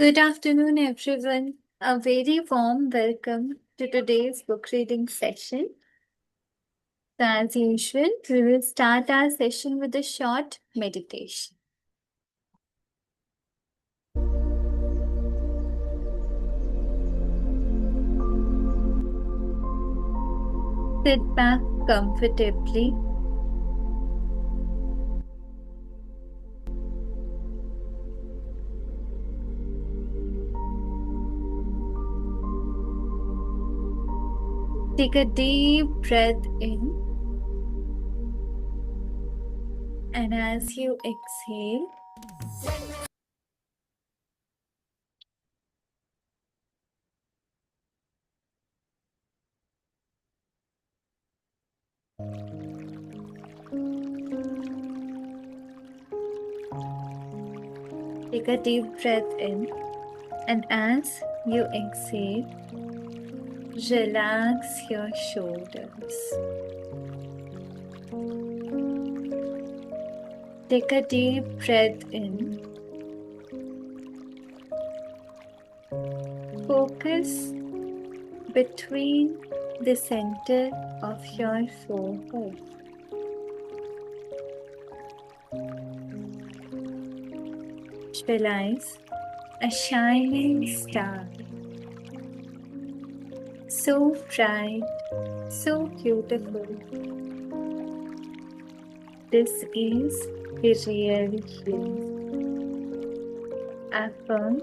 Good afternoon, everyone. A very warm welcome to today's book reading session. So, as usual, we will start our session with a short meditation. Sit back comfortably. Take a deep breath in, and as you exhale, take a deep breath in, and as you exhale, relax your shoulders. Take a deep breath in. Focus between the center of your forehead. Visualize a shining star, so bright, so beautiful. This is the real you. Affirm,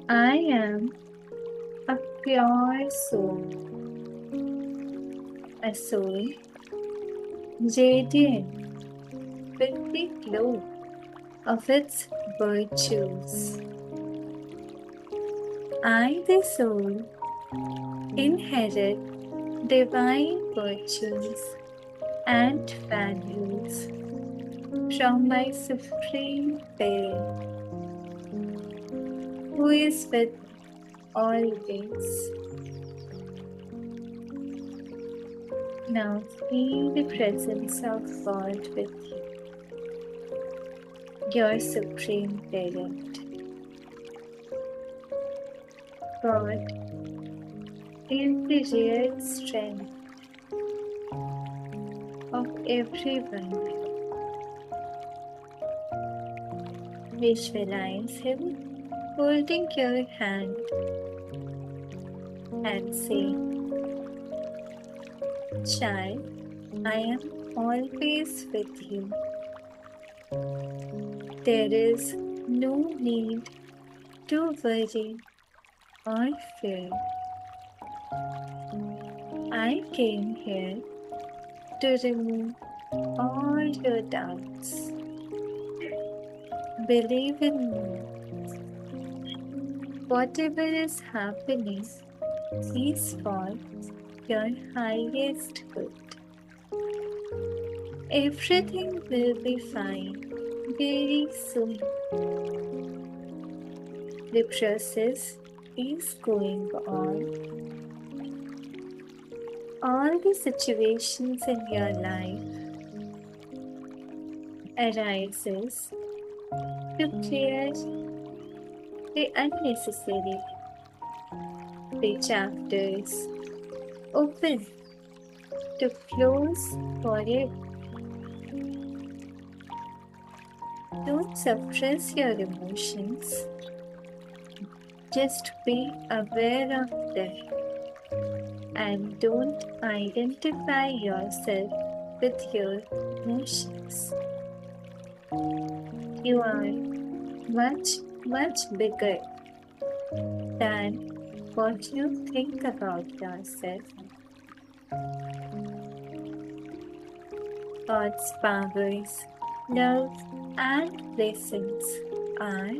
I am a pure soul, a soul radiant with the glow of its virtues. I, the soul, inherit divine virtues and values from my Supreme Parent, who is with me always. Now feel the presence of God with you, your Supreme Parent. God is the real strength of everyone. Visualize Him holding your hand and say, Child, I am always with you. There is no need to worry or fear. I came here to remove all your doubts. Believe in me. Whatever is happening is for your highest good. Everything will be fine very soon. The process is going on. All the situations in your life arises to clear the unnecessary. The chapters open to close forever. Don't suppress your emotions. Just be aware of them. And don't identify yourself with your emotions. You are much, much bigger than what you think about yourself. God's powers, love, and blessings are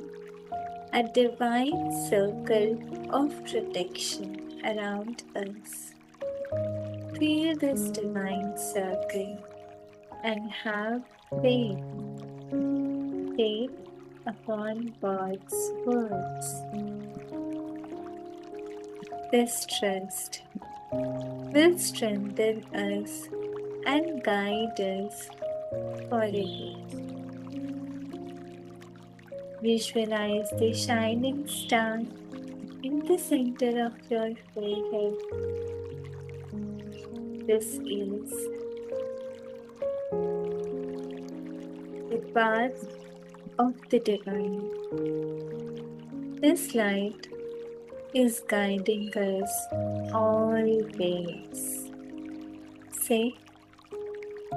a divine circle of protection around us. Feel this divine circle and have faith. Faith upon God's words. This trust will strengthen us and guide us forever. Visualize the shining star in the center of your forehead. This is the path of the divine. This light is guiding us always. Say,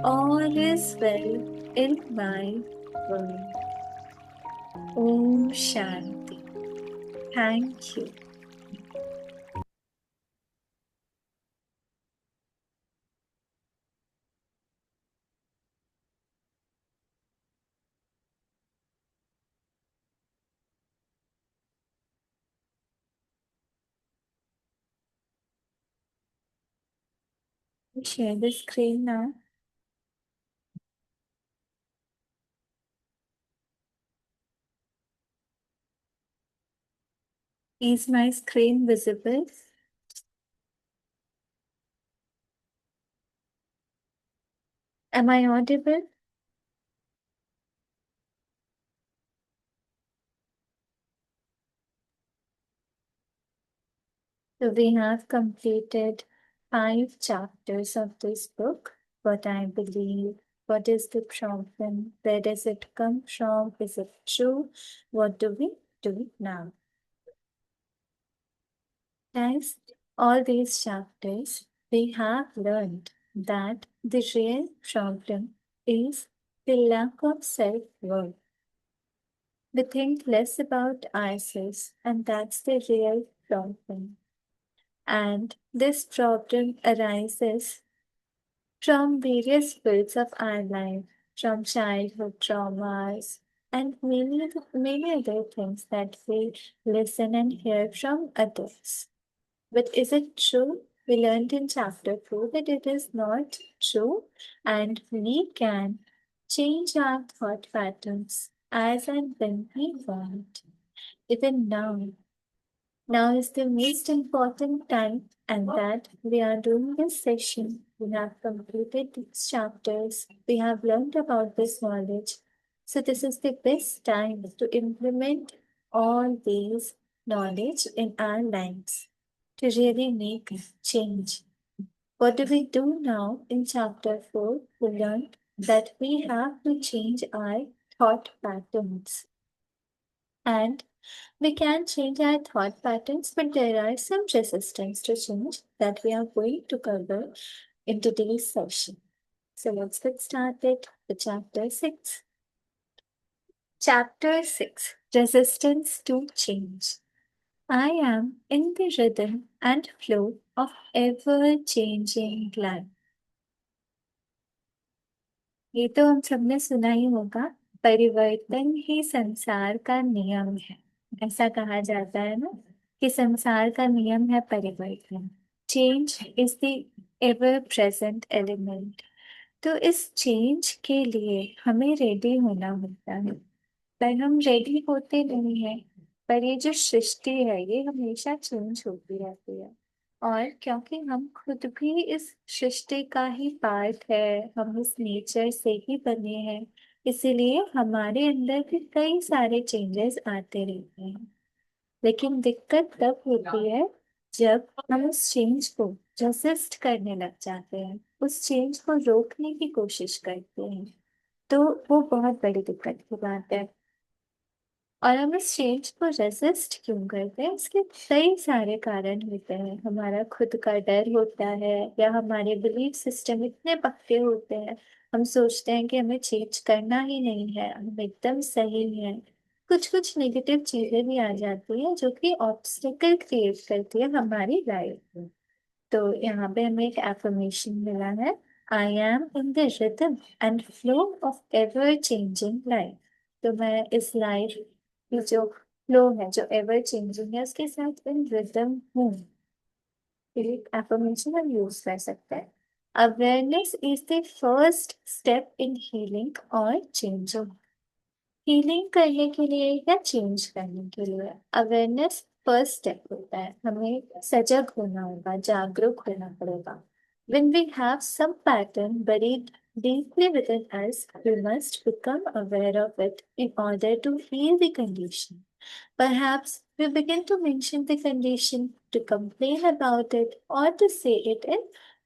all is well in my world. Om Shanti. Thank you. Share the screen now. Is my screen visible? Am I audible? So we have completed 5 chapters of this book. What I believe, what is the problem, where does it come from, is it true, what do we do now? Guys, all these chapters, we have learned that the real problem is the lack of self-worth. We think less about ourselves, and that's the real problem. And this problem arises from various fields of our life, from childhood traumas, and many other things that we listen and hear from others. But is it true? We learned in chapter 4 that it is not true, and we can change our thought patterns as and when we want. Even now, now is the most important time, and that we are doing this session. We have completed these chapters, we have learned about this knowledge. So, this is the best time to implement all these knowledge in our lives to really make change. What do we do now in chapter 4? We learned that we have to change our thought patterns. And we can change our thought patterns, but there are some resistance to change that we are going to cover in today's session. So let's get started with chapter 6. Chapter 6, Resistance to Change. I am in the rhythm and flow of ever changing life. ये तो हम सबने सुना ही होगा, परिवर्तन ही संसार का नियम है। ऐसा कहा जाता है ना कि संसार का नियम है परिवर्तन। Change is the ever present element. तो इस चेंज के लिए हमें रेडी होना होता है, पर हम रेडी होते नहीं हैं। पर ये जो सृष्टि है ये हमेशा चेंज होती रहती है, और क्योंकि हम खुद भी इस सृष्टि का ही पार्ट है, हम इस नेचर से ही बने हैं, इसीलिए हमारे अंदर भी कई सारे चेंजेस आते रहते हैं। लेकिन दिक्कत तब होती है जब हम उस चेंज को रेसिस्ट करने लग जाते हैं, उस चेंज को रोकने की कोशिश करते हैं, तो वो बहुत बड़ी दिक्कत की बात है। और हम इस चेंज को रेसिस्ट क्यों करते हैं, इसके कई सारे कारण होते हैं। हमारा खुद का डर होता है, या हमारे बिलीफ सिस्टम इतने पक्के होते हैं, हम सोचते हैं कि हमें चेंज करना ही नहीं है, हम एकदम सही हैं। कुछ कुछ नेगेटिव चीजें भी आ जाती हैं जो कि ऑब्स्टिकल क्रिएट करती है हमारी लाइफ में। तो यहाँ पे हमें एक एफर्मेशन मिला है, I am in the rhythm and flow of ever changing life. तो मैं इस लाइफ की जो फ्लो है, जो एवर चेंजिंग है, उसके साथ इन रिदम हूँ। एक एफर्मेशन हम यूज कर सकते हैं। Awareness is the first step in healing और चेंजिंग। हीलिंग करने के लिए या चेंज करने के लिए अवेयरनेस फर्स्ट स्टेप होता है। हमें सजग होना होगा, जागरूक होना पड़ेगा। When we have some pattern buried deeply within us, we must become aware of it in order to heal the condition. Perhaps we begin to mention the condition, to complain about it, or to say it in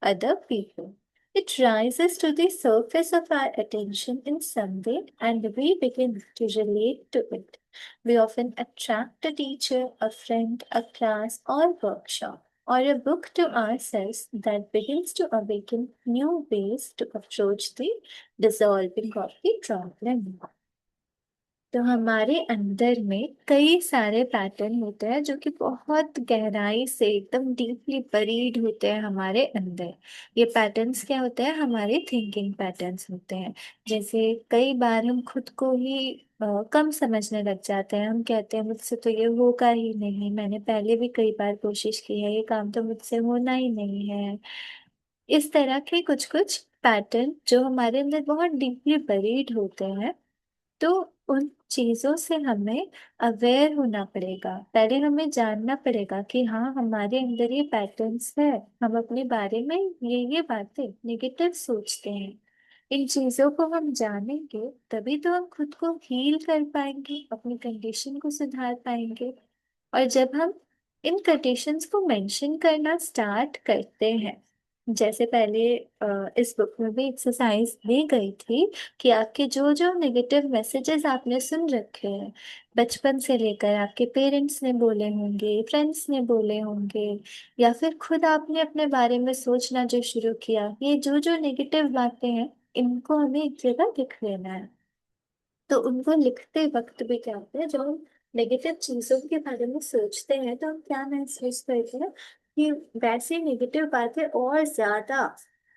other people. It rises to the surface of our attention in some way, and we begin to relate to it. We often attract a teacher, a friend, a class, or workshop, or a book to ourselves that begins to awaken new ways to approach the dissolving of the problem. तो हमारे अंदर में कई सारे pattern होते हैं जो कि बहुत गहराई से एकदम डीपली बरीड होते हैं हमारे अंदर। ये पैटर्न्स क्या होते हैं? हमारे थिंकिंग पैटर्न्स होते हैं। जैसे कई बार हम खुद को ही कम समझने लग जाते हैं। हम कहते हैं मुझसे तो ये होगा ही नहीं, मैंने पहले भी कई बार कोशिश की है, ये काम तो मुझसे होना ही नहीं है। इस तरह के कुछ कुछ पैटर्न जो हमारे अंदर बहुत डीपली बरीड होते हैं, तो उन चीजों से हमें अवेयर होना पड़ेगा। पहले हमें जानना पड़ेगा कि हाँ, हमारे अंदर ये पैटर्न्स है। हम अपने बारे में ये बातें नेगेटिव सोचते हैं। इन चीजों को हम जानेंगे तभी तो हम खुद को हील कर पाएंगे, अपनी कंडीशन को सुधार पाएंगे। और जब हम इन कंडीशंस को मेंशन करना स्टार्ट करते हैं, जैसे पहले इस बुक में भी एक्सरसाइज दी गई थी कि आपके जो जो नेगेटिव मैसेजेस आपने सुन रखे हैं बचपन से लेकर, आपके पेरेंट्स ने बोले होंगे, फ्रेंड्स ने बोले होंगे, या फिर खुद आपने अपने बारे में सोचना जो शुरू किया, ये जो जो नेगेटिव बातें हैं, इनको हमें एक जगह लिख लेना है। तो उनको लिखते वक्त भी क्या होता है, जब हम नेगेटिव चीजों के बारे में सोचते हैं तो हम क्या महसूस करते हैं कि वैसी नेगेटिव बातें और ज्यादा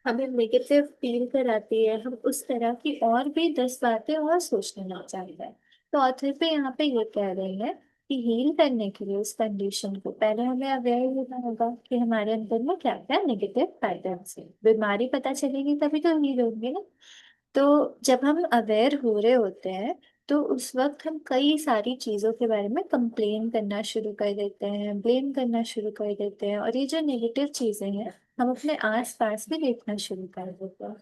हमें नेगेटिव फील कराती है। हम उस तरह की और भी 10 बातें और सोचने लग जाते हैं। तो ऑथर पे यहाँ पे ये कह रहे हैं कि हील करने के लिए उस कंडीशन को पहले हमें अवेयर होना होगा कि हमारे अंदर में क्या क्या नेगेटिव पैटर्न्स है। बीमारी पता चलेगी तभी तो हील होंगे ना। तो जब हम अवेयर हो रहे होते हैं तो उस वक्त हम कई सारी चीजों के बारे में कंप्लेन करना शुरू कर देते हैं, ब्लेम करना शुरू कर देते हैं, और ये जो नेगेटिव चीजें हैं हम अपने आस पास भी देखना शुरू कर देते हैं।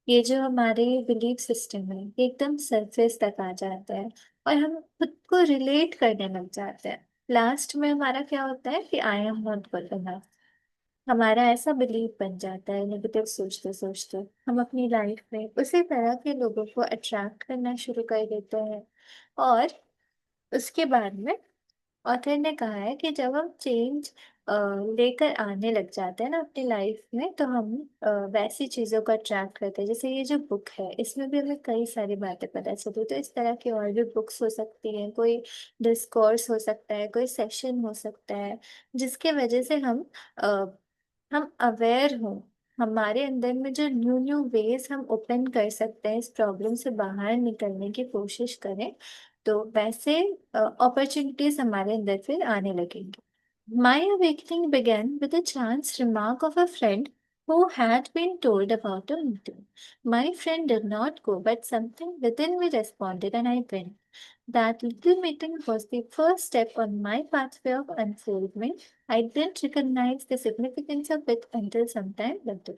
ये जो हमारे बिलीफ सिस्टम है ये एकदम सरफेस तक आ जाता है और हम खुद को रिलेट करने लग जाते हैं। लास्ट में हमारा क्या होता है कि I am not good enough. हमारा ऐसा बिलीव बन जाता है, नेगेटिव सोचते सोचते हम अपनी लाइफ में उसी तरह के लोगों को अट्रैक्ट करना शुरू कर देते हैं। और उसके बाद में ऑथर ने कहा है कि जब हम चेंज लेकर आने लग जाते हैं ना अपनी लाइफ में, तो हम वैसी चीजों को अट्रैक्ट करते हैं। जैसे ये जो बुक है इसमें भी हमें कई सारी बातें पता चली, तो इस तरह की और भी बुक्स हो सकती हैं, कोई डिस्कोर्स हो सकता है, कोई सेशन हो सकता है, जिसके वजह से हम अवेयर हों। हमारे अंदर में जो न्यू न्यू वेज हम ओपन कर सकते हैं इस प्रॉब्लम से बाहर निकलने की कोशिश करें, तो वैसे अपॉर्चुनिटीज हमारे अंदर फिर आने लगेंगी। My awakening began with a chance remark of a friend who had been told about a meeting. My friend did not go, but something within me responded, and I went. That little meeting was the first step on my pathway of unfoldment. I didn't recognize the significance of it until sometime later.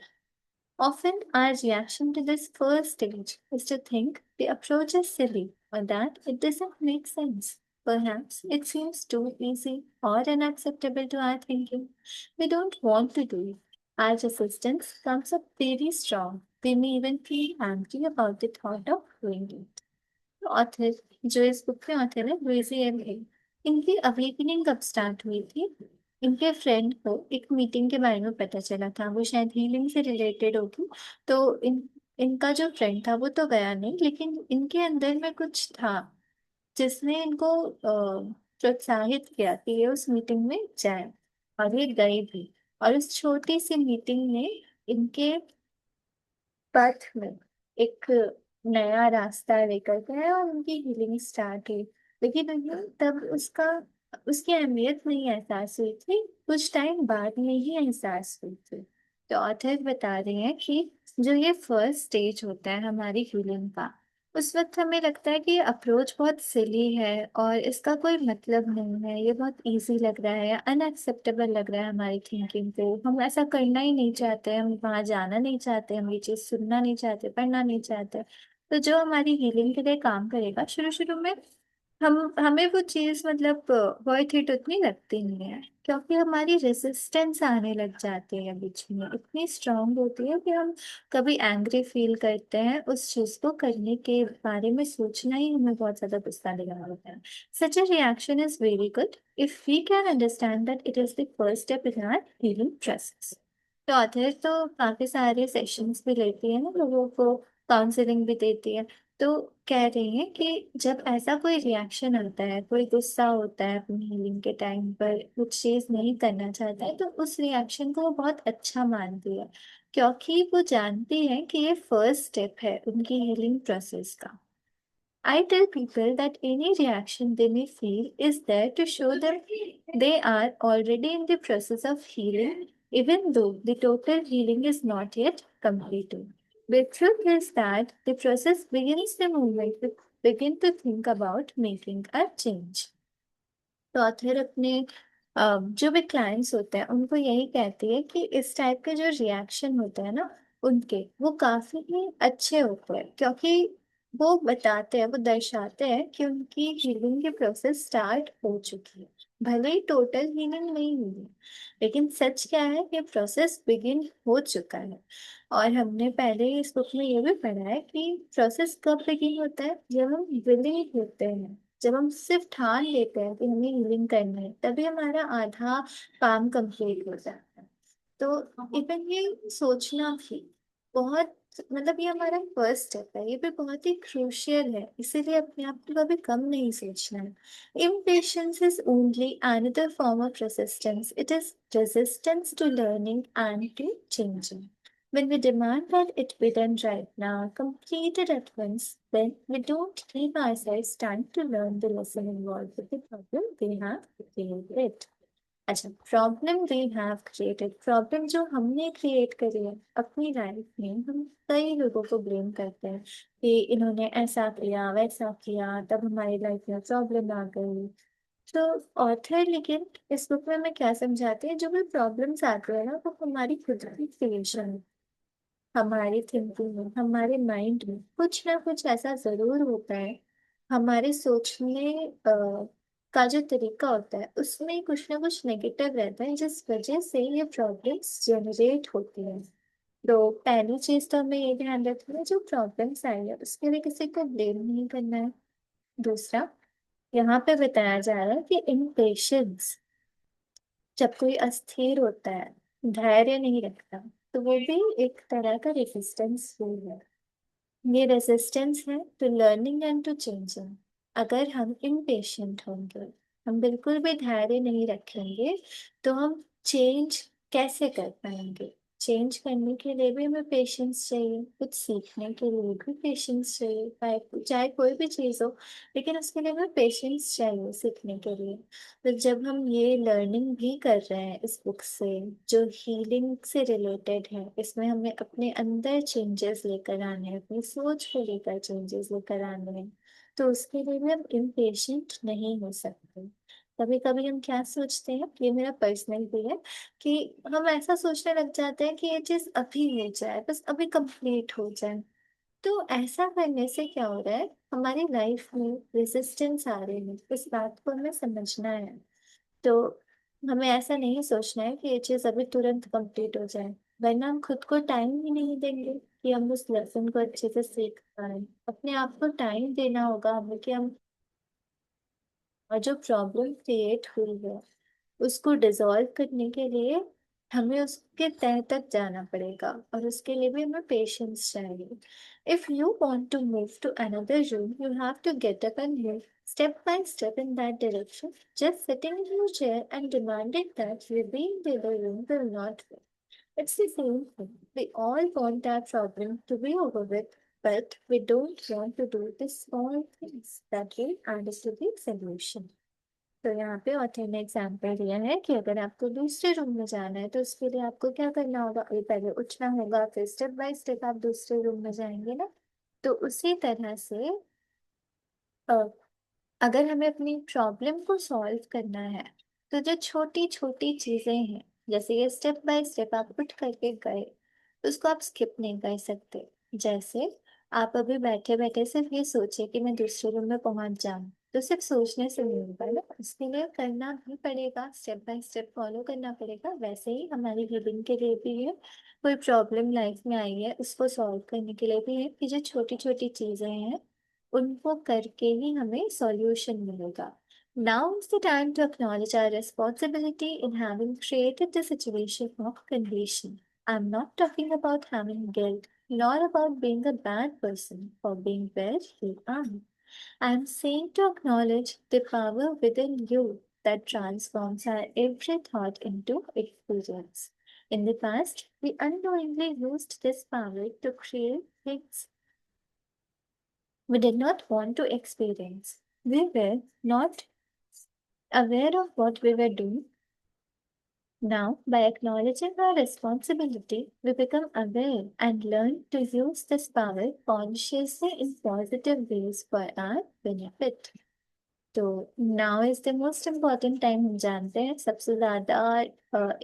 Often, our reaction to this first stage is to think the approach is silly or that it doesn't make sense. Perhaps it seems too easy or unacceptable to our thinking. We don't want to do it. Our resistance comes up very strong. We may even feel angry about the thought of doing it. Author, जो इस book के author है लुइसी M A, इनकी awakening कब start हुई थी? इनके friend को एक मीटिंग के बारे में पता चला था, वो शायद हीलिंग से रिलेटेड होगी। तो इनका जो फ्रेंड था वो तो गया नहीं, लेकिन इनके अंदर में कुछ था जिसने इनको प्रोत्साहित किया कि ये उस मीटिंग में जाए, और ये गए भी। और उस छोटी सी मीटिंग ने इनके पथ में एक नया रास्ता लेकर गया और उनकी हीलिंग स्टार्ट हुई। लेकिन उन्हें तब उसकी अहमियत नहीं एहसास हुई थी, कुछ टाइम बाद में ही एहसास हुई थी। तो ऑथर बता रहे हैं कि जो ये फर्स्ट स्टेज होता है हमारी हीलिंग का, उस वक्त हमें लगता है कि ये अप्रोच बहुत सिली है और इसका कोई मतलब नहीं है, ये बहुत इजी लग रहा है या अनएक्सेप्टेबल लग रहा है हमारी थिंकिंग को, हम ऐसा करना ही नहीं चाहते, हम वहां जाना नहीं चाहते, हम ये चीज सुनना नहीं चाहते, पढ़ना नहीं चाहते। तो जो हमारी हीलिंग के लिए काम करेगा शुरू शुरू में, हम हमें वो चीज मतलब वर्थ इट उतनी लगती नहीं है, क्योंकि हमारी रेजिस्टेंस आने लग जाती है बीच में, इतनी स्ट्रांग होती है कि हम कभी एंग्री फील करते हैं, उस चीज को करने के बारे में सोचना ही हमें बहुत ज्यादा गुस्सा दिला देता है। सच a reaction is very good if we can understand that it is the first step in our healing process। तो ऑथर तो काफी सारे सेशंस भी लेती है ना, लोगों को काउंसलिंग भी देती है। तो कह रही हैं कि जब ऐसा कोई रिएक्शन आता है, कोई गुस्सा होता है अपनी हीलिंग के टाइम पर, कुछ चीज नहीं करना चाहता है, तो उस रिएक्शन को वो बहुत अच्छा मानती है, क्योंकि वो जानती है कि ये फर्स्ट स्टेप है उनकी हीलिंग प्रोसेस का। I tell people that any reaction they may feel is there to show them they are already in the process of healing, even though the total healing is not yet completed. The truth is that the process begins the moment we begin to think about making a change। तो author अपने जो भी clients होते हैं उनको यही कहती है कि इस टाइप के जो रिएक्शन होते हैं ना उनके, वो काफी ही अच्छे होते हैं, क्योंकि वो बताते हैं, वो दर्शाते हैं कि उनकी हीलिंग की प्रोसेस स्टार्ट हो चुकी है। भले ही टोटल हीलिंग नहीं हुई है, लेकिन सच क्या है कि प्रोसेस बिगिन हो चुका है। और हमने पहले इस बुक में ये भी पढ़ा है कि प्रोसेस कब बिगिन होता है, जब हम विलिंग होते हैं, जब हम सिर्फ ठान लेते हैं कि हमें हीलिंग करना है, तभी हमारा आधा काम कंप्लीट हो जाता है। तो इवन ये सोचना भी बहुत, मतलब ये हमारा फर्स्ट स्टेप है, ये भी बहुत ही क्रूशियल है, इसीलिए अपने आप को कभी कम नहीं सोचना है। Impatience is only another form of resistance. It is resistance to learning and to changing. When we demand that it be done right now, completed at once, then we don't give ourselves time to learn the lesson involved with the problem we have created। अच्छा, problem we have created, problem जो हमने create करी है अपनी life में, हम कई लोगों को ब्लेम करते हैं कि इन्होंने ऐसा किया वैसा किया तब हमारी लाइफ में प्रॉब्लम आ गई। तो ऑथर लेकिन इस बुक में हमें क्या समझाते हैं, जो भी प्रॉब्लम्स आते हैं ना वो हमारी खुद की क्रिएशन है। हमारी थिंकिंग में, हमारे माइंड में कुछ ना कुछ ऐसा जरूर होता है, हमारे सोचने का जो तरीका होता है उसमें कुछ ना कुछ नेगेटिव रहता है, जिस वजह से ये प्रॉब्लम्स जनरेट होती हैं। तो पहली चीज तो हमें ये ध्यान रखना है, जो प्रॉब्लम्स आई है उसके लिए किसी को ब्लेम नहीं करना है। दूसरा, यहाँ पे बताया जा रहा है कि इम्पेशंस, जब कोई अस्थिर होता है, धैर्य नहीं रखता, तो वो भी एक तरह का रेजिस्टेंस है। ये रेजिस्टेंस है to learning and to changing. अगर हम इम्पेशेंट होंगे, हम बिल्कुल भी धैर्य नहीं रखेंगे, तो हम चेंज कैसे कर पाएंगे। चेंज करने के लिए भी हमें पेशेंस चाहिए, कुछ सीखने के लिए भी पेशेंस चाहिए, चाहे चाहे कोई भी चीज़ हो, लेकिन उसके लिए हमें पेशेंस चाहिए सीखने के लिए। तो जब हम ये लर्निंग भी कर रहे हैं इस बुक से, जो हीलिंग से रिलेटेड है, इसमें हमें अपने अंदर चेंजेस लेकर आने हैं, अपनी सोच को लेकर चेंजेस लेकर आने हैं, तो उसके लिए भी हम इम्पेशेंट नहीं हो सकते। कभी कभी हम क्या सोचते हैं, ये मेरा पर्सनल भी है, कि हम ऐसा सोचने लग जाते हैं कि ये चीज अभी हो जाए, बस अभी कंप्लीट हो जाए। तो ऐसा करने से क्या हो रहा है, हमारी लाइफ में रेजिस्टेंस आ रही है, इस बात को हमें समझना है। तो हमें ऐसा नहीं सोचना है कि ये चीज अभी तुरंत कंप्लीट हो जाए, वरना हम खुद को टाइम ही नहीं देंगे कि हम उस लेसन को अच्छे से सीख पाए। अपने आप को टाइम देना होगा हमें कि हम, और जो प्रॉब्लम क्रिएट हुई है उसको डिसॉल्व करने के लिए हमें उसके तह तक जाना पड़ेगा, और उसके लिए भी हमें पेशेंस चाहिए। If you want to move to another room, you have to get up and move step by step in that direction. Just sitting in your chair and demanding that you be in the other room will not work. It's the same thing. We all want our problem to be over with, but we don't want to do the small things that will add us to the solution। तो यहाँ पे author ने example दिया है कि अगर आपको दूसरे रूम में जाना है तो उसके लिए आपको क्या करना होगा, अभी पहले उठना होगा, फिर स्टेप बाय स्टेप आप दूसरे रूम में जाएंगे ना। तो उसी तरह से अ, अगर हमें अपनी प्रॉब्लम को सॉल्व करना है, तो जो छोटी छोटी चीजें हैं, जैसे ये स्टेप बाय स्टेप आप उठ करके गए, उसको आप स्किप नहीं कर सकते। जैसे आप अभी बैठे बैठे सिर्फ ये सोचे कि मैं दूसरे रूम में पहुंच जाऊं, तो सिर्फ सोचने से नहीं होगा ना, उसके लिए करना भी पड़ेगा, स्टेप बाय स्टेप फॉलो करना पड़ेगा। वैसे ही हमारी हीलिंग के लिए भी है, कोई प्रॉब्लम लाइफ में आई है उसको सॉल्व करने के लिए भी है कि जो छोटी छोटी चीजें हैं उनको करके ही हमें सॉल्यूशन मिलेगा। Now is the time to acknowledge our responsibility in having created the situation of condition. I'm not talking about having guilt, nor about being a bad person for being where you are. I'm saying to acknowledge the power within you that transforms our every thought into experience. In the past, we unknowingly used this power to create things we did not want to experience. We were not aware of what we were doing. Now, by acknowledging our responsibility, we become aware and learn to use this power consciously in positive ways for our benefit. तो now is the most important time, हम जानते हैं सबसे ज्यादा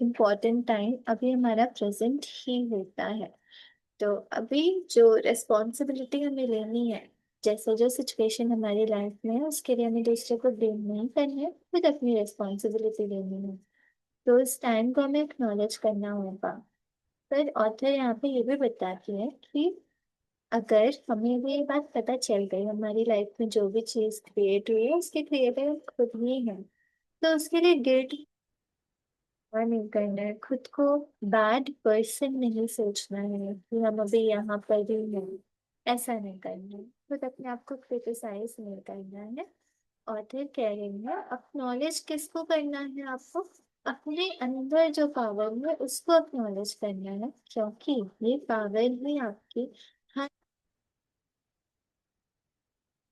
important time अभी हमारा present ही होता है। तो अभी जो रिस्पॉन्सिबिलिटी हमें लेनी है, जैसे जो सिचुएशन हमारी लाइफ में है उसके लिए हमें दूसरे को ब्लेम नहीं करना है, खुद अपनी रिस्पॉन्सिबिलिटी लेनी है। तो उस टाइम को हमें एक्नॉलेज करना होगा। पर ऑथर यहाँ पे ये भी बताती है कि अगर हमें भी ये बात पता चल गई हमारी लाइफ में जो भी चीज क्रिएट हुई है उसके क्रिएटर खुद ही है, तो उसके लिए गिल्ट नहीं करना है, खुद को बैड पर्सन नहीं सोचना है कि हम अभी यहाँ पर ही हैं, ऐसा नहीं करना है, खुद अपने आप को क्रिटिसाइज नहीं करना है। ऑथर कह रही है अक्नॉलेज किसको करना है, आपको अपने अंदर जो पावर है उसको अक्नॉलेज करना है, क्योंकि ये पावर ही आपकी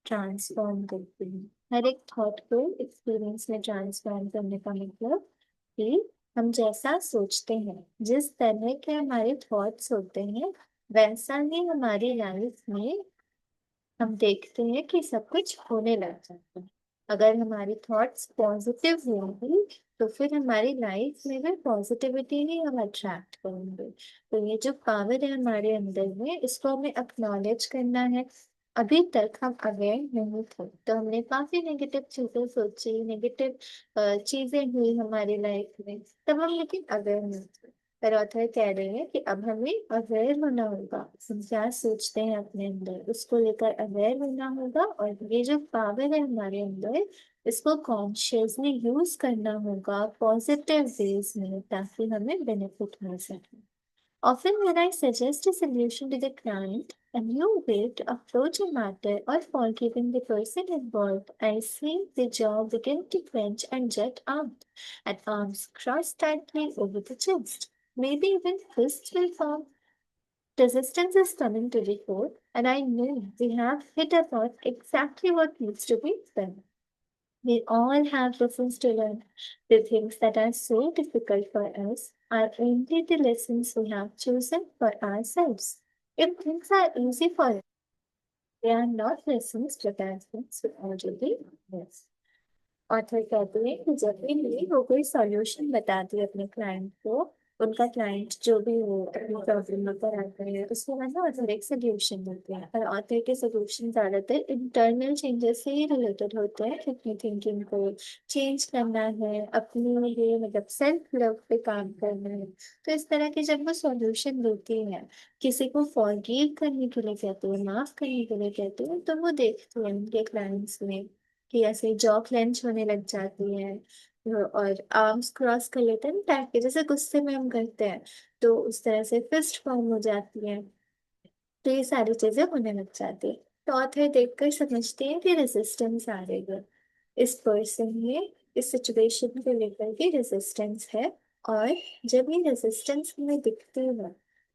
ट्रांसफॉर्म करती है। हर एक थॉट को एक्सपीरियंस में ट्रांसफॉर्म करने का मतलब कि हम जैसा सोचते हैं, जिस तरह के हमारे थॉट्स होते हैं, वैसा ही हमारी लाइफ में हम देखते हैं कि सब कुछ होने लग जाता है। अगर हमारी थॉट्स पॉजिटिव होंगी तो फिर हमारी लाइफ में भी पॉजिटिविटी ही हम अट्रैक्ट करेंगे। तो ये जो पावर है हमारे अंदर में, इसको हमें अक्नॉलेज करना है। अभी तक हम अवेयर नहीं थे, तो हमने काफी नेगेटिव चीजें सोची, नेगेटिव चीजें हुई हमारी लाइफ में, तब हम लेकिन अवेयर नहीं थे। पर ऑथर कह रहे हैं कि अब हमें अवेयर होना होगा, हम क्या सोचते हैं अपने अंदर उसको लेकर अवेयर होना होगा, और ये जो पावर है हमारे अंदर इसको कॉन्शियसली यूज करना होगा पॉजिटिव वेज में, ताकि हमें बेनिफिट मिल सके। Often, when I suggest a solution to the client, a new way to approach a matter, or forgiving the person involved, I see the jaw begin to clench and jet out, and arms cross tightly over the chest. Maybe even fists will form. Resistance is coming to the fore, and I know we have hit upon exactly what needs to be done. We all have lessons to learn. The things that are so difficult for us are only the lessons we have chosen for ourselves. If things are easy for us, they are not lessons but are things we already know. Author कहते हैं कि जब भी वो कोई solution बताती है अपने क्लाइंट को, उनका क्लाइंट जो भी वो अपनी प्रॉब्लम लेकर आते हैं उसके बाद ना ऑथर एक सोल्यूशन देते हैं, और ऑथर के सोल्यूशन ज्यादातर इंटरनल चेंजेस से ही रिलेटेड होते हैं, अपनी थिंकिंग को चेंज करना है, अपने लिए मतलब सेल्फ लव पे काम करना है। तो इस तरह के जब वो सॉल्यूशन देती है, किसी को फॉरगिव करने के लिए कहते हैं, माफ करने के लिए कहते हैं, तो वो देखते हैं उनके क्लाइंट्स में कि ऐसे जॉ क्लेंच होने लग जाती है, और आर्म्स क्रॉस कर लेते हैं टाइप के, जैसे गुस्से में हम करते हैं तो उस तरह से फिस्ट फॉर्म हो जाती है। तो ये सारी चीजें होने लग जाती है। तो ऑथर देखकर समझते हैं कि रेजिस्टेंस आ रही है, इस पर्सन में इस सिचुएशन को लेकर के रेजिस्टेंस है। और जब ये रेजिस्टेंस हमें दिखती है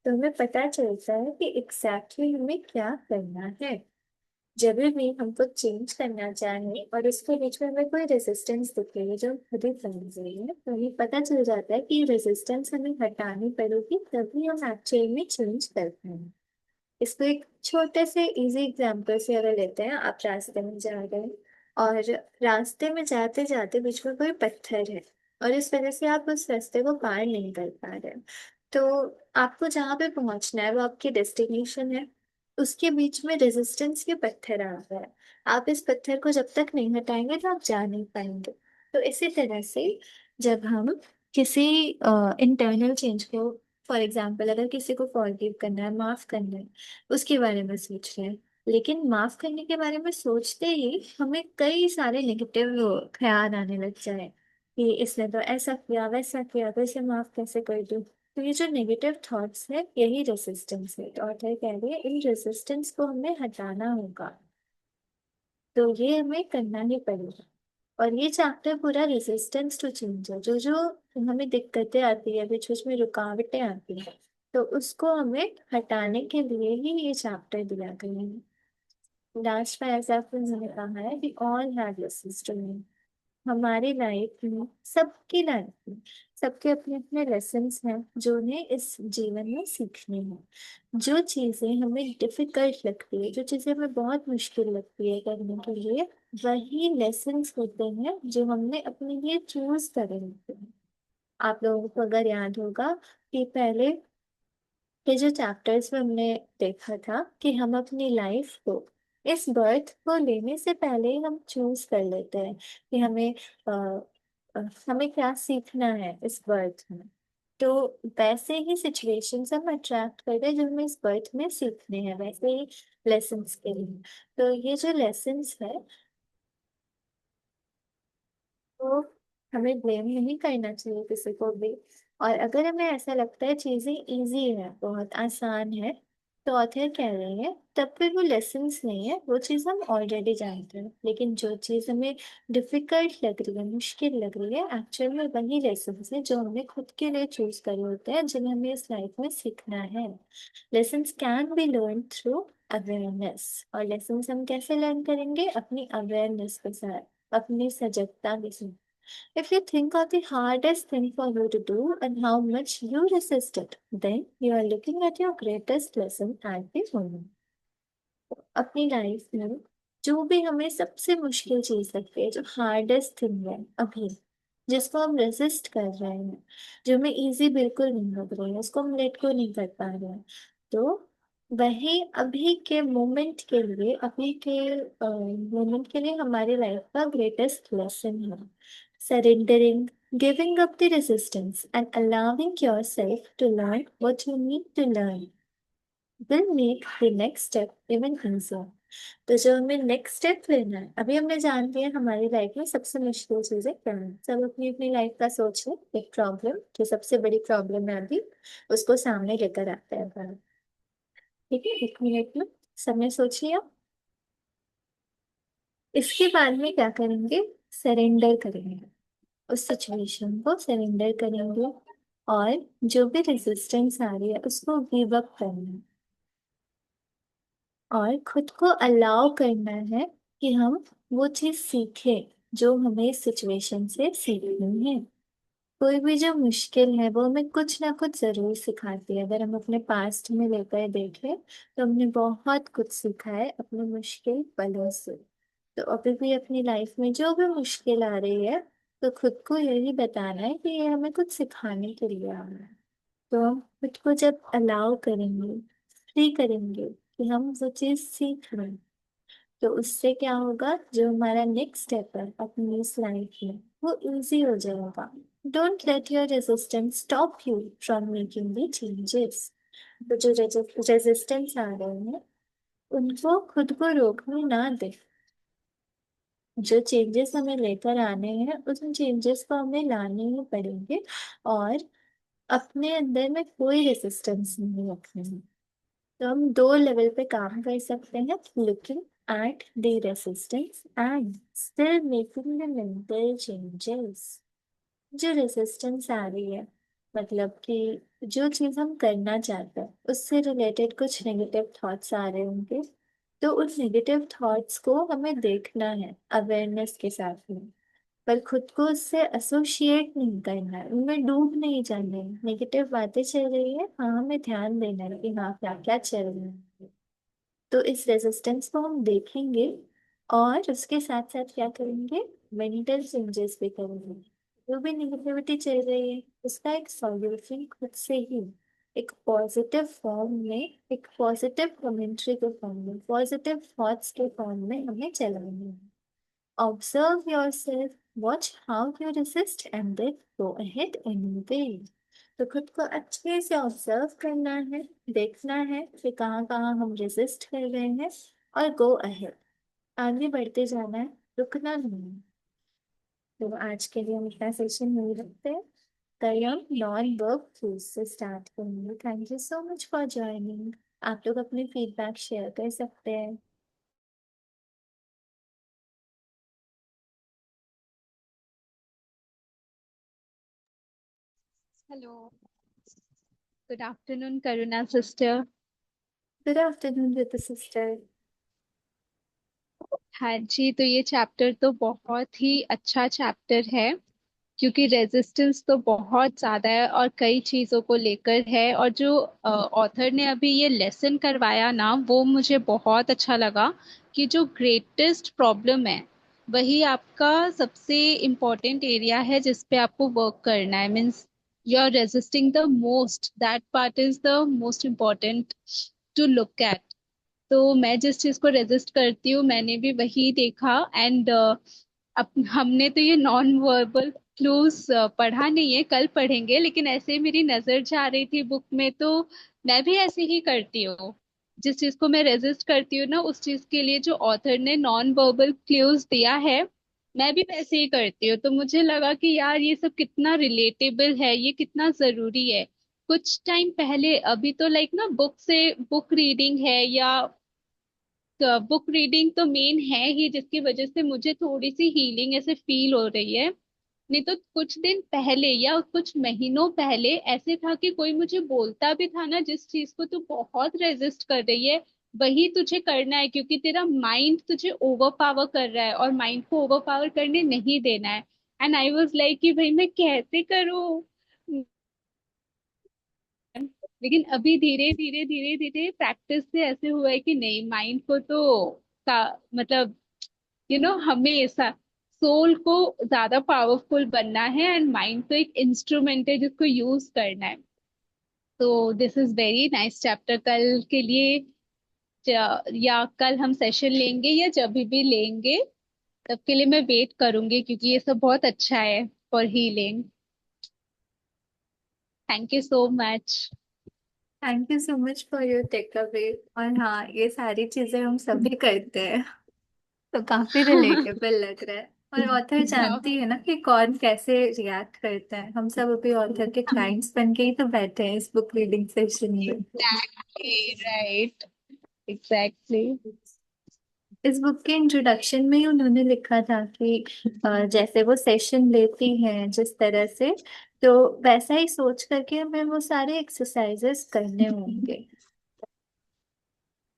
तो हमें पता चलता है कि एग्जैक्टली हमें क्या करना है। जब भी हम कुछ चेंज करना चाहें और उसके बीच में हमें कोई रेजिस्टेंस दिखे जो हम खुद ही समझ रही है, तो हमें पता चल जाता है कि रेजिस्टेंस हमें हटानी पड़ेगी, तभी हम एक्चुअली में चेंज करते हैं। इसको एक छोटे से इजी एग्जांपल से अगर लेते हैं, आप रास्ते में जा रहे हैं और रास्ते में जाते जाते बीच में कोई पत्थर है और इस वजह से आप उस रास्ते को पार नहीं कर पा रहे हैं। तो आपको जहाँ पे पहुंचना है वो आपकी डेस्टिनेशन है, उसके बीच में रेजिस्टेंस के पत्थर आ रहा है। आप इस पत्थर को जब तक नहीं हटाएंगे तो आप जा नहीं पाएंगे। तो इसी तरह से जब हम किसी इंटरनल चेंज को, फॉर एग्जाम्पल अगर किसी को फॉरगिव करना है, माफ करना है, उसके बारे में सोच रहे हैं, लेकिन माफ करने के बारे में सोचते ही हमें कई सारे नेगेटिव ख्याल आने लग जाए कि इसने तो ऐसा किया वैसा किया, तो इसे माफ कैसे कर दूं। तो ये जो नेगेटिव थॉट्स है यही रेसिस्टेंस है। तो ऑथर कह रही है इन रेसिस्टेंस को हमें हटाना होगा। तो ये हमें करना ही पड़ेगा। और ये चैप्टर पूरा रेजिस्टेंस टू चेंज है। जो जो हमें दिक्कतें आती है, बीच बीच में रुकावटें आती हैं, तो उसको हमें हटाने के लिए ही ये चैप्टर दिया गया है। लास्ट पैराग्राफ में मैंने कहा है we all have lessons to learn. हमारी लाइफ में, सबकी लाइफ में, सबके अपने अपने लेसन्स हैं जो उन्हें इस जीवन में सीखने हैं। जो चीजें हमें डिफिकल्ट लगती है, जो चीजें हमें बहुत मुश्किल लगती है करने के लिए, वही लेसन्स होते हैं जो हमने अपने लिए चूज करे होते हैं। आप लोगों को अगर याद होगा कि पहले के जो चैप्टर्स में हमने देखा था कि हम अपनी लाइफ को, इस बर्थ को लेने से पहले ही हम चूज कर लेते हैं कि अ, हमें क्या सीखना है इस बर्थ में। तो वैसे ही सिचुएशंस हम अट्रैक्ट करते हैं जो हमें इस बर्थ में सीखने हैं, वैसे ही लेसन्स के लिए। तो ये जो लेसन्स है, तो हमें ब्लेम नहीं करना चाहिए किसी को भी। और अगर हमें ऐसा लगता है चीजें इजी है, बहुत आसान है, तो ऑथर कह रहे हैं तब फिर वो लेसन्स नहीं है, वो चीज हम ऑलरेडी जानते हैं। लेकिन जो चीज हमें डिफिकल्ट लग रही है, मुश्किल लग रही है, एक्चुअल में वही लेसन्स है जो हमने खुद के लिए चूज करे होते हैं, जिन्हें हमें इस लाइफ में सीखना है। Lessons can be learn through awareness. और लेसन्स हम कैसे लर्न करेंगे? अपनी अवेयरनेस के साथ, अपनी सजगता के साथ। If you think of the hardest thing for you to do and how much you resist it, then you are looking at your greatest lesson at the moment. अपनी लाइफ में जो भी हमें सबसे मुश्किल चीज लगती है, जो हार्डेस्ट थिंग है अभी, जिसको हम रेजिस्ट कर रहे हैं, जो हमें इजी बिल्कुल नहीं लग रही है, उसको हम लेट को नहीं कर पा रहे हैं, तो वही अभी के मोमेंट के लिए, अभी के मोमेंट के लिए हमारी लाइफ का ग्रेटेस्ट लेसन है। Surrendering, giving up the resistance and allowing yourself to learn what you need to learn will make the next step even easier। तो जो हमें नेक्स्ट स्टेप लेना है, अभी हमने जान लिया हमारी लाइफ में सबसे मुश्किल चीजें क्या है। सब अपनी अपनी लाइफ का सोच ले, एक प्रॉब्लम जो सबसे बड़ी प्रॉब्लम है अभी, उसको सामने लेकर आते हैं बाहर। ठीक है, एक मिनट में सबने सोच लिया। इसके बाद में क्या करेंगे? सरेंडर करेंगे, उस सिचुएशन को सरेंडर करेंगे, और जो भी रेजिस्टेंस आ रही है उसको गिव अप करना है, और खुद को अलाउ करना है कि हम वो चीज सीखें जो हमें इस सिचुएशन से सीखनी है। कोई भी जो मुश्किल है वो हमें कुछ ना कुछ जरूर सिखाती है। अगर हम अपने पास्ट में लेकर देखें तो हमने बहुत कुछ सीखा है अपने मुश्किल पलों से। तो अभी भी अपनी लाइफ में जो भी मुश्किल आ रही है, तो खुद को यही बताना है कि ये हमें कुछ सिखाने के लिए आ रहा है। तो हम खुद को जब अलाउ करेंगे, फ्री करेंगे कि हम वो चीज सीख रहे हैं, तो उससे क्या होगा, जो हमारा नेक्स्ट स्टेप है अपनी इस लाइफ में, वो इजी हो जाएगा। Don't let your resistance stop you from making the changes. तो जो रेजिस्टेंस आ रहे हैं, उनको खुद को रोकने ना दे। जो चेंजेस हमें लेकर आने हैं, उन चेंजेस को हमें लाने ही पड़ेंगे। और अपने अंदर में कोई रेजिस्टेंस नहीं रखना है। तो हम दो लेवल पे काम कर सकते हैं, looking at the resistance and still making the mental changes. जो रेसिस्टेंस आ रही है, मतलब कि जो चीज हम करना चाहते हैं उससे रिलेटेड कुछ नेगेटिव थॉट्स आ रहे होंगे, तो उन नेगेटिव थॉट्स को हमें देखना है अवेयरनेस के साथ में, पर खुद को उससे एसोसिएट नहीं करना है, उनमें डूब नहीं जाना है। नेगेटिव बातें चल रही है, हाँ हमें ध्यान देना है कि हाँ क्या क्या चल रहा है, तो इस रेजिस्टेंस को हम देखेंगे और उसके साथ साथ क्या करेंगे, मेंटल चेंजेस भी करेंगे। जो भी निगेटिविटी चल रही है उसका एक सॉल्यूशन खुद से ही एक पॉजिटिव फॉर्म में, एक पॉजिटिव कमेंट्री के फॉर्म में, पॉजिटिव थॉट्स के फॉर्म में हमें चलाना है। Observe yourself, watch how you resist and then go ahead anyway. तो खुद को अच्छे से ऑब्जर्व करना है, देखना है कि कहाँ कहाँ हम रेजिस्ट कर रहे हैं और गो अहेड, आगे बढ़ते जाना है, रुकना नहीं है। तो आज के लिए हम इतना सेशन नहीं रखते हैं। कल हम नॉन वर्क क्यूज से स्टार्ट करेंगे। Thank you so much for joining. आप लोग अपने फीडबैक शेयर कर सकते हैं। Hello, good afternoon Karuna sister. Good afternoon with sister. हाँ जी, तो ये चैप्टर तो बहुत ही अच्छा चैप्टर है क्योंकि रेजिस्टेंस तो बहुत ज्यादा है और कई चीजों को लेकर है। और जो ऑथर ने अभी ये लेसन करवाया ना, वो मुझे बहुत अच्छा लगा कि जो ग्रेटेस्ट प्रॉब्लम है वही आपका सबसे इम्पोर्टेंट एरिया है जिस पे आपको वर्क करना है। Means you are resisting the most, that part is the most important to look at. तो मैं जिस चीज को रेजिस्ट करती हूँ मैंने भी वही देखा। एंड अब हमने तो ये नॉन वर्बल क्लूज पढ़ा नहीं है, कल पढ़ेंगे, लेकिन ऐसे ही मेरी नजर जा रही थी बुक में तो मैं भी ऐसे ही करती हूँ। जिस चीज को मैं रेजिस्ट करती हूँ ना, उस चीज के लिए जो ऑथर ने नॉन वर्बल क्लूज दिया है मैं भी वैसे ही करती हूँ। तो मुझे लगा कि यार ये सब कितना रिलेटेबल है, ये कितना जरूरी है। कुछ टाइम पहले अभी तो लाइक ना बुक से बुक रीडिंग है या बुक रीडिंग तो मेन है ही जिसकी वजह से मुझे थोड़ी सी हीलिंग ऐसे फील हो रही है। नहीं तो कुछ दिन पहले या कुछ महीनों पहले ऐसे था कि कोई मुझे बोलता भी था ना, जिस चीज को तू बहुत रेजिस्ट कर रही है वही तुझे करना है क्योंकि तेरा माइंड तुझे ओवर पावर कर रहा है और माइंड को ओवर पावर करने नहीं देना है। एंड आई वाज लाइक कि भाई मैं कैसे करूं। लेकिन अभी धीरे धीरे धीरे धीरे प्रैक्टिस से ऐसे हुआ है कि नहीं, माइंड को तो मतलब हमेशा सोल को ज्यादा पावरफुल बनना है एंड माइंड तो एक इंस्ट्रूमेंट है जिसको यूज करना है। तो this is very nice chapter. कल के लिए या कल हम सेशन लेंगे या जब भी लेंगे तब के लिए मैं वेट करूंगी क्योंकि ये सब बहुत अच्छा है for healing. Thank you so much. Thank you so much for your takeaway. और हाँ, ये सारी चीजें हम सभी करते हैं, तो काफी रिलेटेबल लग रहा है। और ऑथर जानती है ना कि कौन कैसे रिएक्ट करता है। हम सब अभी ऑथर के क्लाइंट्स बन के ही तो बैठे हैं इस बुक रीडिंग सेशन में। Exactly right. एग्जैक्टली। इस बुक के इंट्रोडक्शन में ही उन्होंने लिखा था कि जैसे वो सेशन लेती हैं जिस तरह से, तो वैसा ही सोच करके हमें वो सारे एक्सरसाइजेस करने होंगे,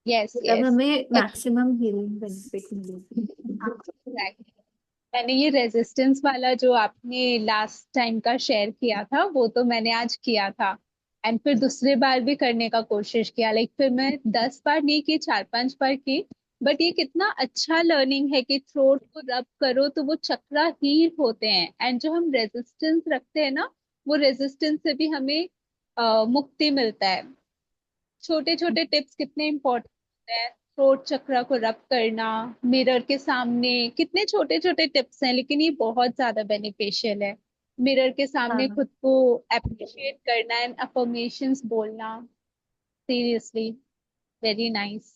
यस तब यस। हमें मैक्सिमम हीलिंग बेनिफिट मिलेगी। मैंने ये रेजिस्टेंस वाला जो आपने लास्ट टाइम का शेयर किया था वो तो मैंने आज किया था। एंड फिर दूसरी बार भी करने का कोशिश किया, लाइक फिर मैं 10 बार नहीं की, 4-5 बार की। बट ये कितना अच्छा लर्निंग है कि थ्रोट को रब करो तो वो चक्रा हील होते हैं। एंड जो हम रेजिस्टेंस रखते हैं ना, वो रेजिस्टेंस से भी हमें मुक्ति मिलता है। छोटे छोटे टिप्स कितने इम्पोर्टेंट हैं। थ्रोट चक्रा को रब करना, मिरर के सामने, कितने छोटे छोटे टिप्स हैं लेकिन ये बहुत ज्यादा बेनिफिशियल है। मिरर के सामने हाँ, खुद को अप्रिशिएट करना एंड अफर्मेशंस बोलना। Seriously very nice.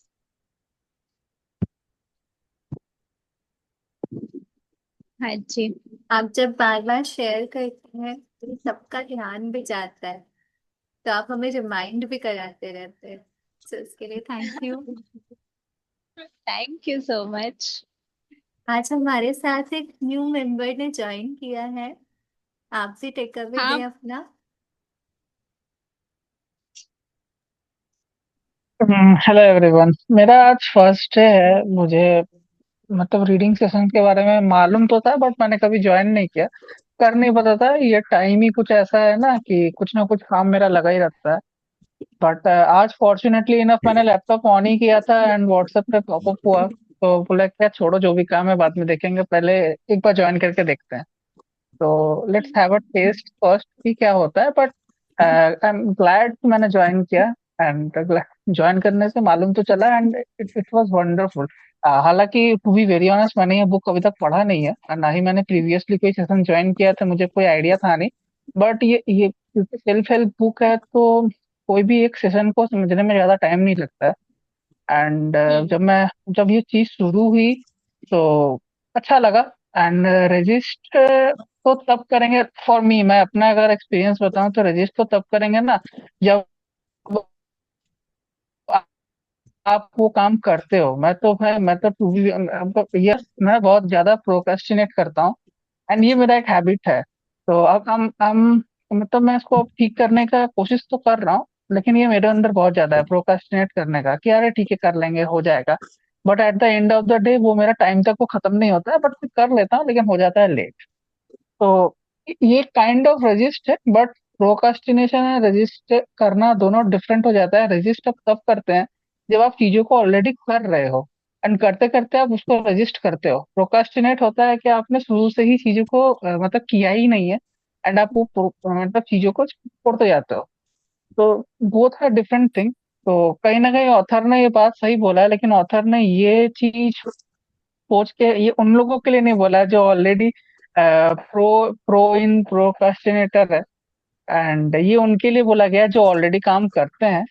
हाँ जी। आप जब बार बार शेयर करते हैं तो सबका ध्यान भी जाता है, तो आप हमें रिमाइंड भी कराते रहते हैं, तो उसके लिए thank you. Thank you so much. आज हमारे साथ एक न्यू मेंबर ने ज्वाइन किया है। आप भी टेक अवे हाँ। दें अपना। Hello everyone. मेरा आज फर्स्ट डे है। मुझे मतलब रीडिंग सेशन के बारे में मालूम तो था बट मैंने कभी ज्वाइन नहीं किया। कर नहीं पता था। ये टाइम ही कुछ ऐसा है ना कि कुछ ना कुछ काम मेरा लगा ही रहता है। बट आज फॉर्चुनेटली इनफ मैंने लैपटॉप ऑन ही किया था एंड व्हाट्सएप पे पॉपअप हुआ, तो बोला क्या छोड़ो जो भी काम है बाद में देखेंगे, पहले एक बार ज्वाइन करके देखते हैं। तो let's have a test first कि क्या होता है। बट आई एम ग्लैड मैंने ज्वाइन किया, एंड ज्वाइन करने से मालूम तो चला, and it it was wonderful. हालांकि टू बी वेरी ऑनेस्ट मैंने ये बुक अभी तक पढ़ा नहीं है, और ना ही मैंने प्रीवियसली कोई सेशन ज्वाइन किया था, मुझे कोई आइडिया था नहीं। बट ये क्योंकि सेल्फ हेल्प बुक है, तो कोई भी एक सेशन को समझने में ज्यादा टाइम नहीं लगता है। एंड हम्म। जब ये चीज शुरू हुई तो अच्छा लगा। एंड रजिस्ट तो तब करेंगे, फॉर मी, मैं अपना अगर एक्सपीरियंस बताऊं तो रजिस्ट तो तब करेंगे ना जब आप वो काम करते हो। मैं तो भाई, मैं तो टू बी, यस, मैं बहुत ज्यादा प्रोक्रेस्टिनेट करता हूँ, एंड ये मेरा एक हैबिट है। तो अब हम मतलब मैं इसको अब ठीक करने का कोशिश तो कर रहा हूँ, लेकिन ये मेरे अंदर बहुत ज्यादा है प्रोक्रेस्टिनेट करने का, कि अरे ठीक है कर लेंगे हो जाएगा। But at the end of the day वो मेरा टाइम तक वो खत्म नहीं होता है, बट फिर कर लेता हूँ लेकिन हो जाता है लेट। तो ये काइंड ऑफ रजिस्ट है, बट प्रोकास्टिनेशन है रजिस्ट करना दोनों डिफरेंट हो जाता है। रजिस्ट आप तब करते हैं जब आप चीजों को ऑलरेडी कर रहे हो, एंड करते करते आप उसको रजिस्ट करते हो। प्रोकास्टिनेट होता है कि आपने शुरू से ही चीजों को मतलब किया ही नहीं है, एंड आप वो मतलब चीजों को छोड़ते जाते हो। तो बोथ है डिफरेंट थिंग। तो कहीं ना कहीं ऑथर ने ये बात सही बोला है, लेकिन ऑथर ने ये चीज सोच के ये उन लोगों के लिए नहीं बोला है जो already pro pro in procrastinator है, एंड ये उनके लिए बोला गया है जो ऑलरेडी काम करते हैं,